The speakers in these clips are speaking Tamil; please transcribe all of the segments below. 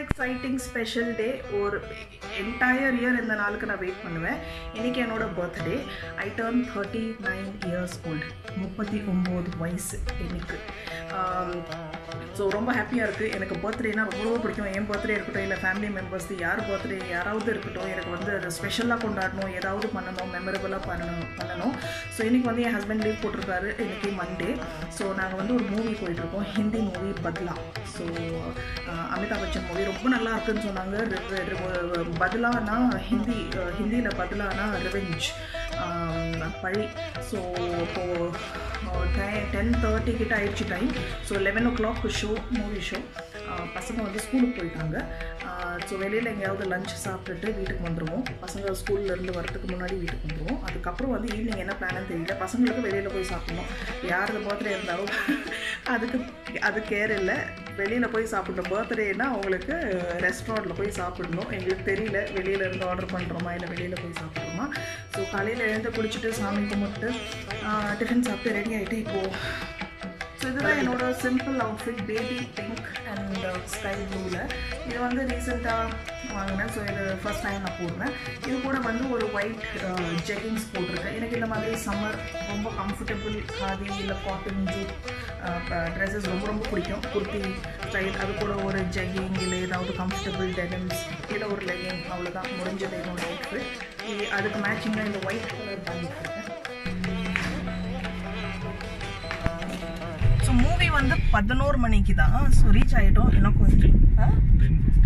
exciting special day or entire year in the naalukku na wait பண்ணுவேன். இன்னைக்கு என்னோட birthday. I turned 39 years old. 39 வயசு இன்னைக்கு. ஸோ ரொம்ப ஹாப்பியாக இருக்குது. எனக்கு பர்த்டேனா ரொம்ப பிடிக்கும். என் பர்த்டே இருக்கட்டும் இல்லை ஃபேமிலி மெம்பர்ஸ் யார் பர்த்டே யாராவது இருக்கட்டும், எனக்கு வந்து அது ஸ்பெஷலாக கொண்டாடணும், ஏதாவது பண்ணணும், மெமரபுளாக பண்ணணும். ஸோ இன்றைக்கி வந்து என் ஹஸ்பண்ட் லீவ் போட்டிருக்காரு. இன்றைக்கி மண்டே. ஸோ நாங்கள் வந்து ஒரு மூவி போயிட்டுருக்கோம், Hindi movie Badla. So Amitabh Bachchan movie ரொம்ப நல்லா இருக்குன்னு சொன்னாங்க. பத்லானா ஹிந்தியில் பத்லானா ரிவெஞ்ச், பழி. ஸோ இப்போது 10:30 கிட்ட ஆயிடுச்சு time. So 11 o'clock show, movie show. பசங்க வந்து ஸ்கூலுக்கு போயிட்டாங்க. ஸோ வெளியில் எங்கேயாவது லஞ்ச் சாப்பிட்டுட்டு வீட்டுக்கு வந்துடுவோம். பசங்க ஸ்கூல்லேருந்து வரதுக்கு முன்னாடி வீட்டுக்கு வந்துடுவோம். அதுக்கப்புறம் வந்து ஈவினிங் என்ன பிளான்னு தெரியல. பசங்களுக்கு வெளியில் போய் சாப்பிட்ணும். யாருக்கு பர்த்டே இருந்தாலும் அது கேர் இல்லை. வெளியில் போய் சாப்பிட்ணும். பர்த்டேனா அவங்களுக்கு ரெஸ்டாரண்ட்டில் போய் சாப்பிடணும். எங்களுக்கு தெரியல வெளியில் இருந்து ஆர்டர் பண்ணுறோமா இல்லை வெளியில் போய் சாப்பிட்றோமா. ஸோ காலையில் எழுந்து குளிச்சுட்டு சாமி கும்பிட்டு டிஃபன் சாப்பிட்டு ரெடி ஆகிட்டு இப்போது. ஸோ இதுதான் என்னோட simple outfit, baby pink and sky ப்ளூவில். இது வந்து ரீசெண்டாக வாங்கினேன். ஸோ இது ஃபஸ்ட் டைம் நான் போடுறேன். இது கூட வந்து ஒரு ஒயிட் ஜெகின்ஸ் போட்டிருக்கேன். எனக்கு இந்த மாதிரி சம்மர் ரொம்ப கம்ஃபர்டபுள் காதி இல்லை காட்டன் ஜூட் ட்ரெஸ்ஸஸ் ரொம்ப பிடிக்கும். குர்த்தி ஸ்டைல், அது கூட ஒரு ஜெகிங் இல்லை ஏதாவது கம்ஃபர்டபுள் டெனிம்ஸ் இல்லை ஒரு லெகிங், அவ்வளோதான் முடிஞ்சது என்னோட அவுட்ஃபிட். அதுக்கு மேட்சிங்காக இந்த ஒயிட் கலர் பண்ணிட்டுருக்கேன். ஸோ மூவி வந்து 11 மணிக்கு தான். ஸோ ரீச் ஆகிட்டோம். இன்னும் கொஞ்சம்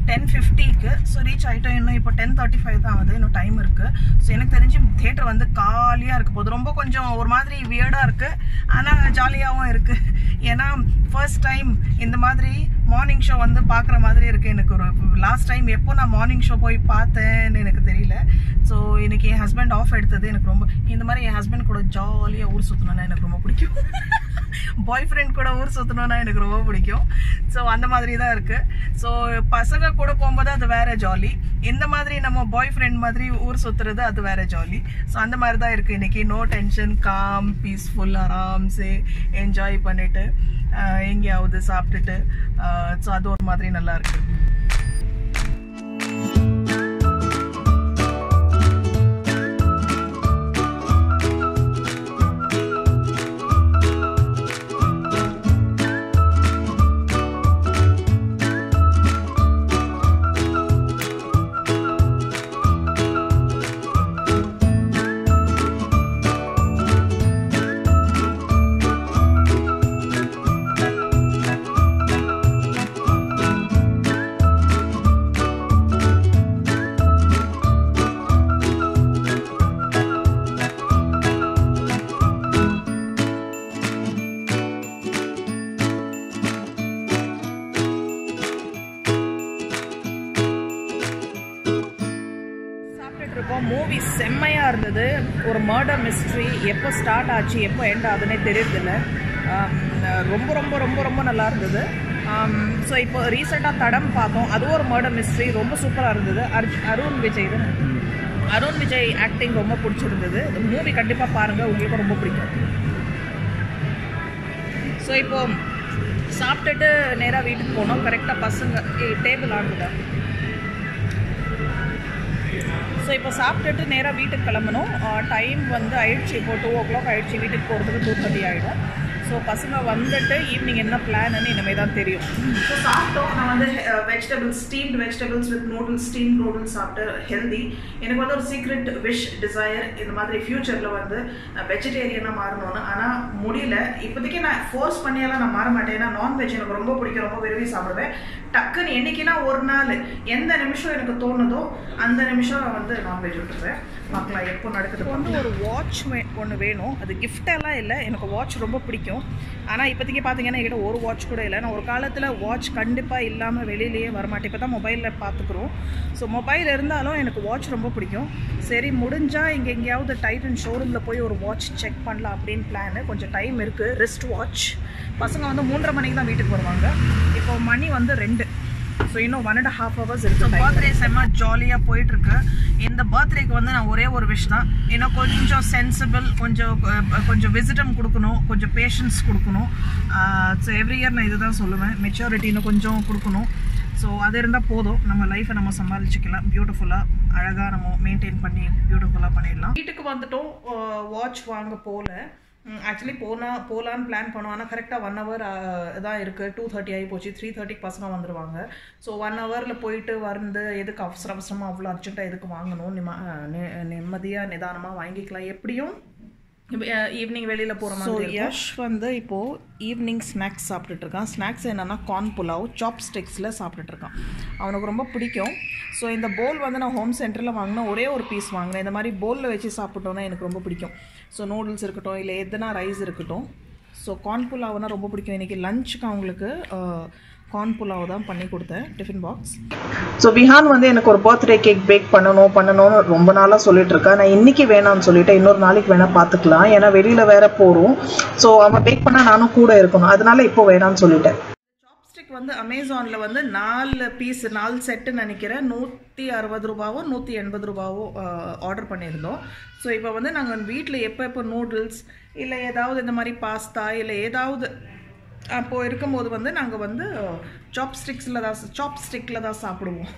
10:50க்கு. ஸோ ரீச் ஆகிட்டோம். இன்னும் இப்போ 10:35 தான் ஆகுது. இன்னும் டைம் இருக்குது. ஸோ எனக்கு தெரிஞ்சு தியேட்டர் வந்து காலியாக இருக்க போகுது. ரொம்ப கொஞ்சம் ஒரு மாதிரி வியர்டாக இருக்குது, ஆனால் ஜாலியாகவும் இருக்குது. ஏன்னா ஃபர்ஸ்ட் டைம் இந்த மாதிரி மார்னிங் ஷோ வந்து பார்க்குற மாதிரி இருக்குது. எனக்கு ஒரு லாஸ்ட் டைம் எப்போ நான் மார்னிங் ஷோ போய் பார்த்தேன்னு எனக்கு தெரியல. ஸோ இன்றைக்கி என் ஹஸ்பண்ட் ஆஃப் எடுத்தது எனக்கு ரொம்ப, இந்த மாதிரி என் ஹஸ்பண்ட் கூட ஜாலியாக ஊர் சுற்றணுன்னா எனக்கு ரொம்ப பிடிக்கும். பாய் ஃப்ரெண்ட் கூட ஊர் சுற்றணுன்னா எனக்கு ரொம்ப பிடிக்கும். ஸோ அந்த மாதிரி தான் இருக்குது. ஸோ பசங்க கூட போகும்போது அது வேற ஜாலி. இந்த மாதிரி நம்ம பாய் ஃப்ரெண்ட் மாதிரி ஊர் சுற்றுறது அது வேற ஜாலி. ஸோ அந்த மாதிரி தான் இருக்குது இன்றைக்கி. நோ டென்ஷன், காம், பீஸ்ஃபுல், ஆராம்ஸே என்ஜாய் பண்ணிவிட்டு எங்கேயாவது சாப்பிட்டுட்டு. ஸோ அது ஒரு மாதிரி நல்லா இருக்குது. மூவி செம்மையாக இருந்தது. ஒரு மர்டர் மிஸ்ட்ரி. எப்போ ஸ்டார்ட் ஆச்சு எப்போ எண்ட் ஆகுதுன்னே தெரியறதில்ல. ரொம்ப ரொம்ப ரொம்ப ரொம்ப நல்லா இருந்தது. ஸோ இப்போ ரீசெண்டாக தடம் பார்த்தோம். அதுவும் ஒரு மர்டர் மிஸ்ட்ரி, ரொம்ப சூப்பராக இருந்தது. அருண் விஜய் ஆக்டிங் ரொம்ப பிடிச்சிருந்தது. மூவி கண்டிப்பாக பாருங்கள், உங்களுக்கு ரொம்ப பிடிக்கும். ஸோ இப்போது சாப்பிட்டுட்டு நேராக வீட்டுக்கு போனோம். கரெக்டாக பசங்க டேபிள் ஆடுதா. ஸோ இப்போ சாப்பிட்டுட்டு நேராக வீட்டுக்கு கிளம்பணும். டைம் வந்து ஆயிடுச்சு. இப்போ 2 o'clock ஆகிடுச்சு. வீட்டுக்கு போகிறதுக்கு 2:30 ஆகிடும். ஸோ பசங்க வந்துட்டு ஈவினிங் என்ன பிளான்னு இனிமேல் தான் தெரியும். ஸோ சாப்பிட்டோம். நான் வந்து vegetables, steamed vegetables with noodles, steam noodles சாப்பிட்டு ஹெல்தி. எனக்கு வந்து ஒரு சீக்ரெட் விஷ், டிசையர், இந்த மாதிரி ஃப்யூச்சரில் வந்து வெஜிடேரியனாக மாறணும்னு. ஆனால் முடியல இப்போதைக்கு. நான் ஃபோர்ஸ் பண்ணியெல்லாம் நான் மாற மாட்டேன். ஏன்னா நான்வெஜ் எனக்கு ரொம்ப பிடிக்கும், ரொம்ப விரும்பி சாப்பிடுவேன். டக்குன்னு என்றைக்குன்னா ஒரு நாள் எந்த நிமிஷம் எனக்கு தோணுதோ அந்த நிமிஷம் நான் வந்து நான்வெஜ் விட்டுருவேன். பார்க்கலாம் எப்போ நடக்குது. வந்து ஒரு வாட்ச் ஒன்று வேணும். அது கிஃப்டெல்லாம் இல்லை, எனக்கு வாட்ச் ரொம்ப பிடிக்கும். ஆனால் இப்போதைக்கு பார்த்தீங்கன்னா என்கிட்ட ஒரு வாட்ச் கூட இல்லை. நான் ஒரு காலத்தில் வாட்ச் கண்டிப்பாக இல்லாமல் வெளியிலேயே வரமாட்டேன். இப்போ தான் மொபைலில் பார்த்துக்குறோம். ஸோ மொபைல் இருந்தாலும் எனக்கு வாட்ச் ரொம்ப பிடிக்கும். சரி, முடிஞ்சால் இங்கே எங்கேயாவது டைட்டன் ஷோரூமில் போய் ஒரு வாட்ச் செக் பண்ணலாம் அப்படின்னு பிளானு. கொஞ்சம் டைம் இருக்குது. Wrist watch. பசங்க வந்து 3:30 மணிக்கு தான் வீட்டுக்கு வருவாங்க. இப்போ மணி வந்து 2. ஸோ இன்னும் 1.5 hours இருக்குது. பர்த்டே செம்ம ஜாலியாக போயிட்டுருக்கு. இந்த பர்த்டேக்கு வந்து நான் ஒரே ஒரு விஷ் தான், இன்னும் கொஞ்சம் சென்சிபிள், கொஞ்சம் விசிட்டம் கொடுக்கணும், கொஞ்சம் பேஷன்ஸ் கொடுக்கணும். ஸோ எவ்ரி இயர் நான் இதுதான் சொல்லுவேன், மெச்சூரிட்டி இன்னும் கொஞ்சம் கொடுக்கணும். ஸோ அது இருந்தால் போதும், நம்ம லைஃப்பை நம்ம சமாளிச்சுக்கலாம், பியூட்டிஃபுல்லாக அழகாக நம்ம மெயின்டைன் பண்ணி பியூட்டிஃபுல்லாக பண்ணிடலாம். வீட்டுக்கு வந்துட்டோம், வாட்ச் வாங்க போகல. ஆக்சுவலி போகலான்னு பிளான் பண்ணுவோம், ஆனால் கரெக்டாக 1 hour தான் இருக்குது. 2:30 ஆகி போச்சு. 3:30 பசங்க வந்துடுவாங்க. ஸோ 1 hourல போயிட்டு வந்து எதுக்கு அவசரமாக அவ்வளோ அர்ஜென்ட்டாக எதுக்கு வாங்கணும், நிம்மதியாக நிதானமாக வாங்கிக்கலாம். எப்படியும் ஈவினிங் வெளியில் போகிற மாதிரி. யஷ் வந்து இப்போது ஈவினிங் ஸ்நாக்ஸ் சாப்பிட்டுட்ருக்கான். ஸ்நாக்ஸ் என்னென்னா கார்ன் புலாவ் சாப்ஸ்டிக்ஸில் சாப்பிட்டுட்ருக்கான். அவனுக்கு ரொம்ப பிடிக்கும். ஸோ இந்த போல் வந்து நான் ஹோம் சென்டரில் வாங்கினா ஒரே ஒரு பீஸ் வாங்கினேன். இந்த மாதிரி போலில் வச்சு சாப்பிட்டோன்னா எனக்கு ரொம்ப பிடிக்கும். ஸோ நூடுல்ஸ் இருக்கட்டும், இல்லை எதுனா ரைஸ் இருக்கட்டும். ஸோ கார்ன் புலாவ்னா ரொம்ப பிடிக்கும். இன்றைக்கி லஞ்சுக்கு அவங்களுக்கு கார்ன் புலாவ் தான் பண்ணி கொடுத்தேன், டிஃபன் பாக்ஸ். ஸோ விஹான் வந்து எனக்கு ஒரு பர்த்டே கேக் பேக் பண்ணணும்னு ரொம்ப நாளாக சொல்லிட்டு இருக்கேன். நான் இன்றைக்கி வேணாம்னு சொல்லிவிட்டேன், இன்னொரு நாளைக்கு வேணால் பார்த்துக்கலாம், ஏன்னா வெளியில் வேற போகிறோம். ஸோ அவன் பேக் பண்ணால் நானும் கூட இருக்கணும், அதனால இப்போ வேணாம்னு சொல்லிட்டேன். சாப்ஸ்டிக் வந்து அமேசானில் வந்து 4 பீஸ் 4 செட்டுன்னு நினைக்கிறேன், 160 ரூபாவோ 180 ரூபாவோ ஆர்டர் பண்ணியிருந்தோம். ஸோ இப்போ வந்து நாங்கள் வீட்டில் எப்போ நூடுல்ஸ் இல்லை ஏதாவது இந்த மாதிரி பாஸ்தா இல்லை ஏதாவது அப்போது இருக்கும்போது வந்து நாங்கள் வந்து சாப்ஸ்டிக்கில் தான் சாப்பிடுவோம்.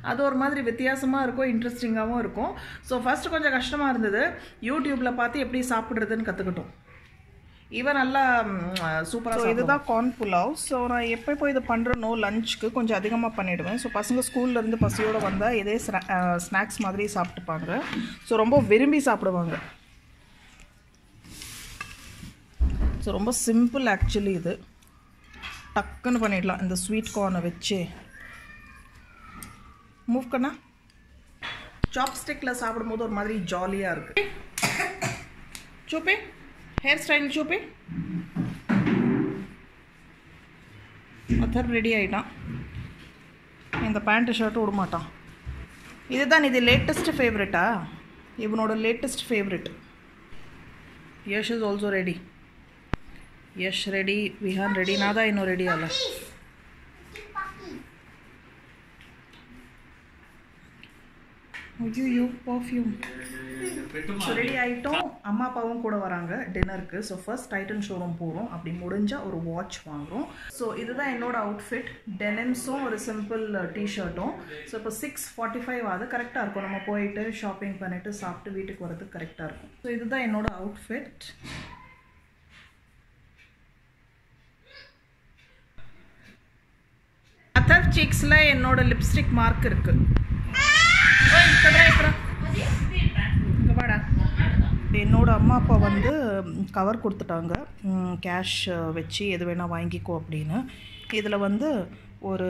அது ஒரு மாதிரி வித்தியாசமாக இருக்கும், இன்ட்ரெஸ்டிங்காகவும் இருக்கும். ஸோ ஃபஸ்ட்டு கொஞ்சம் கஷ்டமாக இருந்தது, யூடியூப்பில் பார்த்து எப்படி சாப்பிட்றதுன்னு கற்றுக்கிட்டோம். இவன் நல்லா சூப்பராக. இதுதான் கார்ன் புலாவ். ஸோ நான் எப்போ இது பண்ணுறனோ லஞ்சுக்கு கொஞ்சம் அதிகமாக பண்ணிவிடுவேன். ஸோ பசங்க ஸ்கூல்லேருந்து பசியோடு வந்தால் இதே ஸ்நாக்ஸ் மாதிரி சாப்பிட்டுப்பாங்க. ஸோ ரொம்ப விரும்பி சாப்பிடுவாங்க. ஸோ ரொம்ப சிம்பிள் ஆக்சுவலி, இது டக்குன்னு பண்ணிடலாம். இந்த ஸ்வீட் கார்னை வச்சு மூவ் பண்ணா சாப்ஸ்டிக்கில் சாப்பிடும்போது ஒரு மாதிரி ஜாலியாக இருக்குது. சூப்பே ஹேர் ஸ்டைல் சூப்பே. அதர் ரெடி ஆகிட்டான். இந்த பேண்ட்டு ஷர்ட்டும் விட மாட்டான். இதுதான் இது லேட்டஸ்ட் ஃபேவரெட்டா, இவனோட latest favourite. Yash is also ready. Yash ready, Vihaan ready, नादा इनो रेडी आला. ஐயோ பர்ஃப்யூம். ஸோ ரெடி ஆகிட்டோம். அம்மா அப்பாவும் கூட வராங்க டின்னருக்கு. ஸோ ஃபர்ஸ்ட் டைட்டன் ஷோரூம் போகிறோம், அப்படி முடிஞ்சால் ஒரு வாட்ச் வாங்குகிறோம். ஸோ இதுதான் என்னோட அவுட்ஃபிட், டெனிம்ஸும் ஒரு சிம்பிள் டிஷர்ட்டும். ஸோ இப்போ 6:45 ஆகுது, கரெக்டாக இருக்கும். நம்ம போயிட்டு ஷாப்பிங் பண்ணிவிட்டு சாப்பிட்டு வீட்டுக்கு வரதுக்கு கரெக்டாக இருக்கும். ஸோ இதுதான் என்னோட அவுட்ஃபிட். அத்தர் சீக்ஸில் என்னோட லிப்ஸ்டிக் மார்க் இருக்கு. என்னோட அம்மா அப்பா வந்து கவர் கொடுத்துட்டாங்க, கேஷ் வச்சு எது வேணால் வாங்கிக்கோ அப்படின்னு. இதில் வந்து ஒரு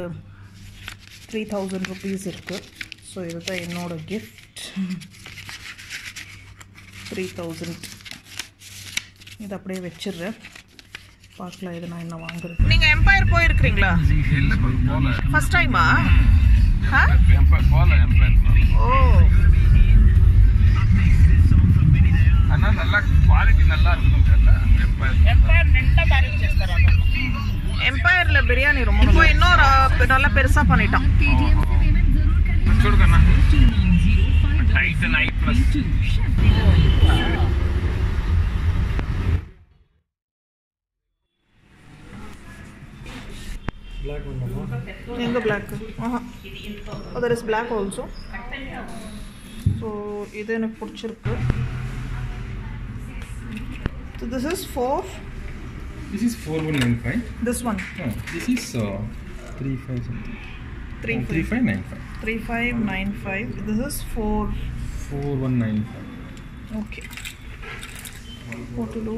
3000 rupees இருக்குது. ஸோ இதுதான் என்னோட கிஃப்ட், 3000. இது அப்படியே வச்சிடுறேன், பார்க்கலாம் இது நான் என்ன வாங்குறது. நீங்கள் எம்பயர் போயிருக்கிறீங்களா? ஃபர்ஸ்ட் டைமா? ஓ, நல்லா குவாலிட்டி நல்லா இருக்கும். எம்பயர்ல பிரியாணி ரொம்ப இப்போ இன்னொரு நல்லா பெருசா பண்ணிட்டான். டைட்டன் ஐ பிளஸ் எங்க black? there is black also. So இது எனக்கு பிடிச்சிருக்கு. So this is 4195. This one? No, this is 35 something. 3595. 3595. This is 4195. Okay. What to do?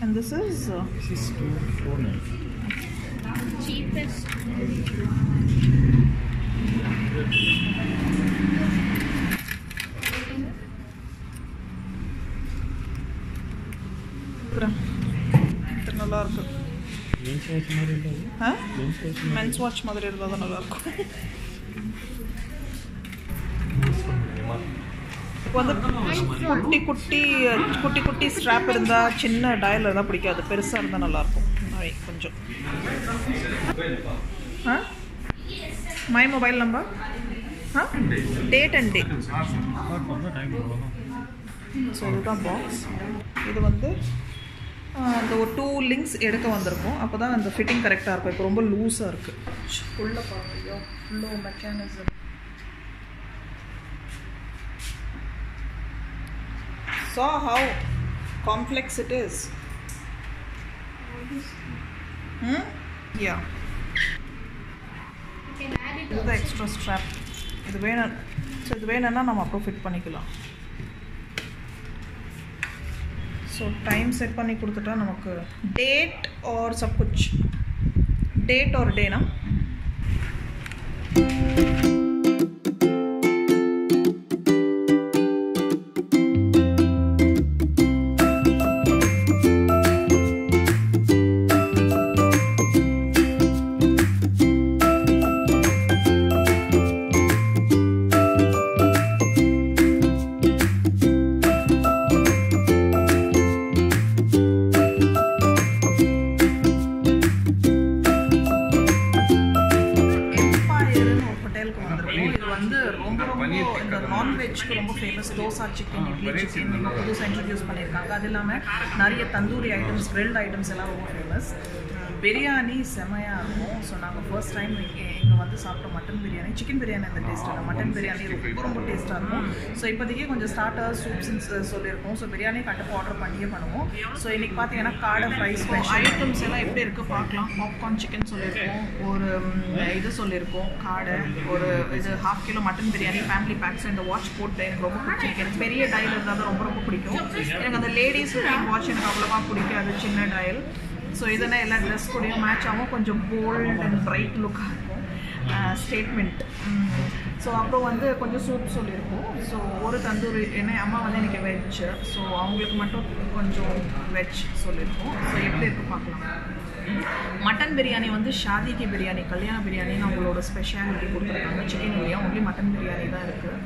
And this is 2495. Cheapest. நல்லா இருக்கு. மென்ஸ் வாட்ச் மாதிரி இருந்தால் தான் நல்லா இருக்கும். வந்து குட்டி குட்டி ஸ்ட்ராப் இருந்தால், சின்ன டயல் இருந்தால் பிடிக்காது, பெருசாக இருந்தால் நல்லாயிருக்கும். கொஞ்சம் my mobile number date and day. So இதுதான் பாக்ஸ். இது வந்து இந்த ஒரு 2 லிங்க்ஸ் எடுக்க வந்திருக்கும். அப்போ தான் அந்த ஃபிட்டிங் கரெக்டாக இருக்கும். இப்போ ரொம்ப லூஸாக இருக்குது. ஃபுல்லாக பாருங்க, ஃபுல்லோ mechanism. So how complex it is. Yeah. இது தான் எக்ஸ்ட்ரா ஸ்ட்ராப். இது வேணும். ஸோ இது வேணும்னா நம்ம அப்புறம் ஃபிட் பண்ணிக்கலாம். ஸோ டைம் செட் பண்ணி கொடுத்துட்டா நமக்கு டேட் और सब कुछ डेट और डे ना. நான்வெஜ்க்கு ரொம்ப famous. Dosa chicken, idli chicken ரொம்ப புதுசாக இன்ட்ரடியூஸ் பண்ணியிருக்காங்க. அது இல்லாமல் நிறைய தந்தூரி ஐட்டம்ஸ், கிரில்ட் ஐட்டம்ஸ் எல்லாம் ரொம்ப ஃபேமஸ். பிரியாணி செமையாக இருக்கும். ஸோ நாங்கள் ஃபர்ஸ்ட் டைம் இங்கே வந்து சாப்பிட்டோம் மட்டன் பிரியாணி. சிக்கன் பிரியாணி அந்த டேஸ்ட் இல்லை, மட்டன் பிரியாணி ரொம்ப ரொம்ப டேஸ்ட்டாக இருக்கும். ஸோ இப்போதைக்கு கொஞ்சம் ஸ்டார்டர் சூப்ஸ் சொல்லியிருக்கோம். ஸோ பிரியாணி கண்டிப்பாக ஆர்டர் பண்ணியே பண்ணுவோம். ஸோ இன்றைக்கி பார்த்தீங்கன்னா காடை ஃப்ரை ஸ்பெஷல் ஐட்டம்ஸ் எல்லாம் எப்படி இருக்குது பார்க்கலாம். பாப்கார்ன் சிக்கன் சொல்லியிருக்கோம், ஒரு இது சொல்லியிருக்கோம் காடை, ஒரு இது 1/2 kilo mutton biryani, family packs. இந்த வாட்ச் போட்டு எனக்கு ரொம்ப பிடிச்சிருக்கு. எனக்கு பெரிய டயல் இருந்தால் தான் ரொம்ப ரொம்ப பிடிக்கும். எனக்கு அந்த லேடிஸ் வாட்ச் எனக்கு அவ்வளோவா பிடிக்காது, சின்ன டயல். ஸோ இதெல்லாம் எல்லா ட்ரெஸ் கூடயும் மேட்ச் ஆகும். கொஞ்சம் போல்ட் அண்ட் பிரைட் லுக்காக இருக்கும். ஸ்டேட்மெண்ட். ஸோ அப்புறம் வந்து கொஞ்சம் சூப் சொல்லியிருக்கோம். ஸோ ஒரு தந்தூரி, ஏன்னா அம்மா வந்து எனக்கு வெஜ், ஸோ அவங்களுக்கு மட்டும் கொஞ்சம் வெஜ் சொல்லியிருக்கோம். ஸோ எப்படி இருக்குது பார்க்கலாம். மட்டன் பிரியாணி வந்து ஷாதிக்கு பிரியாணி, கல்யாண பிரியாணின்னு அவங்களோட ஸ்பெஷாலிட்டி கொடுத்துருக்காங்க. சிக்கன் இல்லையா, ஒன்லி மட்டன் பிரியாணி தான் இருக்குது.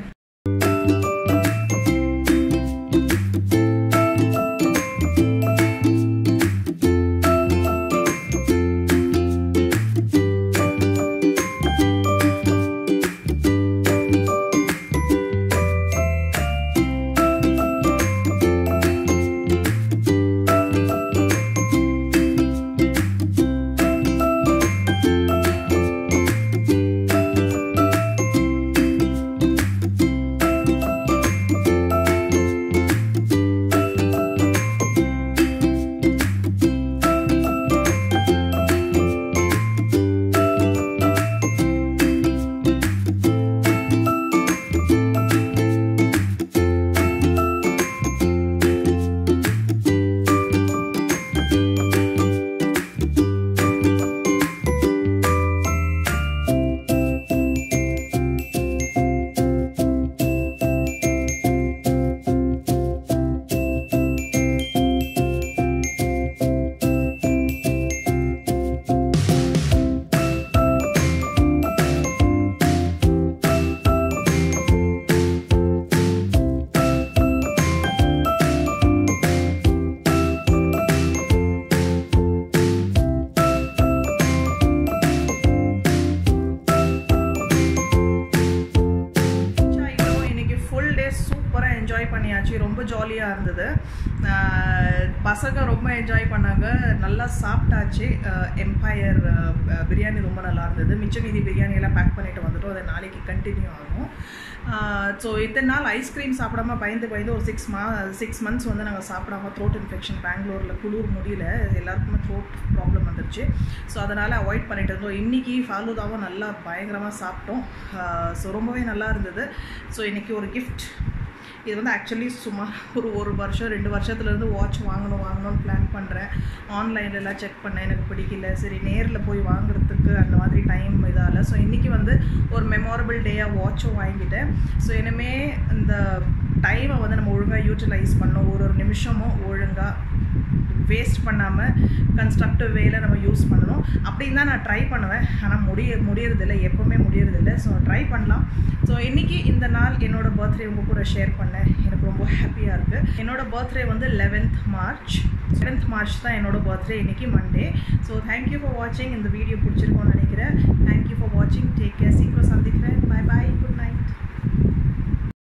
ரொம்ப ஜாலியாக இருந்தது. பசங்க ரொம்ப என்ஜாய் பண்ணாங்க, நல்லா சாப்பிட்டாச்சு. எம்பையர் பிரியாணி ரொம்ப நல்லா இருந்தது. மிச்ச மீதி பிரியாணியெல்லாம் பேக் பண்ணிட்டு வந்துட்டோம். அது நாளைக்கு கண்டினியூ ஆகும். ஸோ இத்தனை நாள் ஐஸ்கிரீம் சாப்பிடாம பயந்து ஒரு 6 months வந்து நாங்கள் சாப்பிடாம த்ரோட் இன்ஃபெக்ஷன், பெங்களூரில் குளிர் முடியல, எல்லாருக்குமே த்ரோட் ப்ராப்ளம் வந்துருச்சு. ஸோ அதனால் அவாய்ட் பண்ணிட்டு இருந்தோம். இன்றைக்கி ஃபாலூதாவும் நல்லா பயங்கரமாக சாப்பிட்டோம். ஸோ ரொம்பவே நல்லா இருந்தது. ஸோ இன்றைக்கி ஒரு கிஃப்ட். இது வந்து ஆக்சுவலி சும்மா ஒரு வருஷம் 2 வருஷத்துலேருந்து வாட்ச் வாங்கணும்னு பிளான் பண்ணுறேன். ஆன்லைன்லலாம் செக் பண்ணேன், எனக்கு பிடிக்கல. சரி நேரில் போய் வாங்குறதுக்கு அந்த மாதிரி டைம் இதால். ஸோ இன்றைக்கி வந்து ஒரு மெமரபிள் டேயாக வாட்சும் வாங்கிட்டேன். ஸோ இனிமேல் இந்த டைமை வந்து நம்ம ஒழுங்காக யூட்டிலைஸ் பண்ணோம். ஒரு நிமிஷமும் ஒழுங்காக வேஸ்ட் பண்ணாமல் கன்ஸ்ட்ரக்டிவ் வேல நம்ம யூஸ் பண்ணணும். அப்படின்னு தான் நான் ட்ரை பண்ணுவேன். ஆனால் முடியறதில்லை, எப்போவுமே முடியறதில்லை. ஸோ ட்ரை பண்ணலாம். ஸோ இன்றைக்கி இந்த நாள் என்னோடய பர்த்டே உங்கள் கூட ஷேர் பண்ணேன். எனக்கு ரொம்ப ரொம்ப ஹாப்பியாக இருக்குது. என்னோட பர்த்டே வந்து 11th மார்ச் தான் என்னோட பர்த்டே இன்னைக்கு மண்டே. ஸோ தேங்க்யூ ஃபார் வாட்சிங். இந்த வீடியோ பிடிச்சிருக்கோன்னு நினைக்கிறேன். தேங்க்யூ ஃபார் வாட்சிங். Take care. சீக்கிரம் சந்திக்கிறேன். Bye bye. Good night.